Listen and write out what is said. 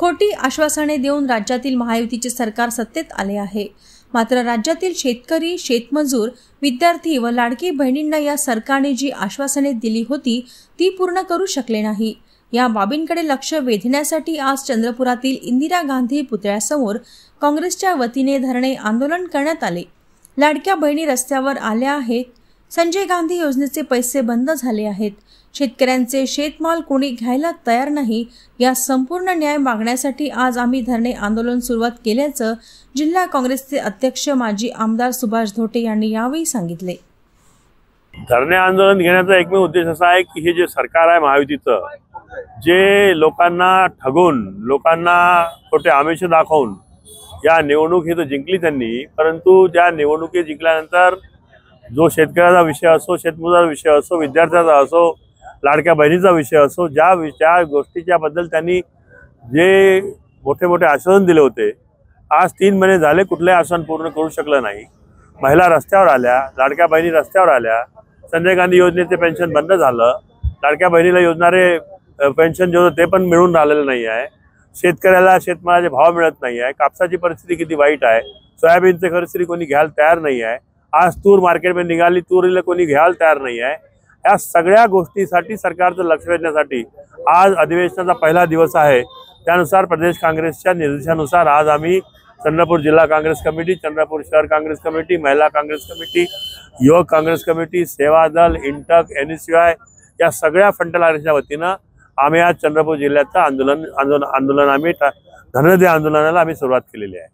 खोटी आश्वासने देऊन राज्यातील महायुतीचे सरकार सत्तेत आले आहे। मात्र राज्यातील शेतकरी, शेतमजूर, विद्यार्थी व लाडकी बहिणींना या सरकारने जी आश्वासने दिली होती ती पूर्ण करू शकले नाही। या बाबींकडे लक्ष वेधण्यासाठी आज चंद्रपुरातील इंदिरा गांधी पुतळ्यासमोर काँग्रेसच्या वतीने धरणे आंदोलन करण्यात आले। लाडक्या बहिणी रस्त्यावर आल्या आहेत। संजय गांधी योजनेचे पैसे बंद झाले आहेत। शेतकऱ्यांचे शेतमाल कोणी घ्यायला तयार नाही। या संपूर्ण न्याय मागण्यासाठी आज आम्ही धरणे आंदोलन सुरुवात केल्याचं जिल्हा काँग्रेसचे अध्यक्ष माजी आमदार सुभाष धोटे यांनी यावेळी सांगितले। धरणे आंदोलन घेण्याचा एकमेव उद्देश असा आहे की हे जे सरकार आहे महायुतीचं, जे लोकांना ठगून, लोकांना खोटे आमिष दाखवून या निवडणूक ही तर जिंकली त्यांनी, परंतु त्या निवडणुकी जिंकल्यानंतर जो शेतकऱ्याचा विषय असो, शेतमजुराचा विषय असो, विद्यार्थ्याचा असो, लाडक्या बहिणीचा विषय असो, ज्या गोष्टीच्या बद्दल त्यांनी जे मोठे मोठे आश्वासन दिले होते, आज 3 महिने झाले कुठलेही आश्वासन पूर्ण करू शकलं नाही। महिला रस्त्यावर आल्या, लाडक्या बहिणी रस्त्यावर आल्या, संजय गांधी योजनेचे पेन्शन बंद झालं, लाडक्या बहिणीला योजणारे पेन्शन जे होतं ते पण मिळून राहिलेलं नाही आहे। शेतकऱ्याला शेतमालाचे भाव मिळत नाही आहे। कापसाची परिस्थिती किती वाईट आहे। सोयाबीनचे खरेदी कोणी घ्यायला तयार नाही आहे। आज तूर मार्केटमध्ये निघाली, तुरीला कोणी घ्यायला तयार नाही आहे। या सगळ्या गोष्टीसाठी सरकारचं लक्ष वेधण्यासाठी आज अधिवेशनाचा पहिला दिवस आहे। त्यानुसार प्रदेश काँग्रेसच्या निर्देशानुसार आज आम्ही चंद्रपूर जिल्हा काँग्रेस कमिटी, चंद्रपूर शहर काँग्रेस कमिटी, महिला काँग्रेस कमिटी, युवक काँग्रेस कमिटी, सेवा दल, इंटक, NSY या सगळ्या फ्रंटल ऑर्गनायझेशनच्या वतीनं आम्ही आज चंद्रपूर जिल्ह्याचं आंदोलन आम्ही धरणे आंदोलनाला आम्ही सुरुवात केलेली आहे।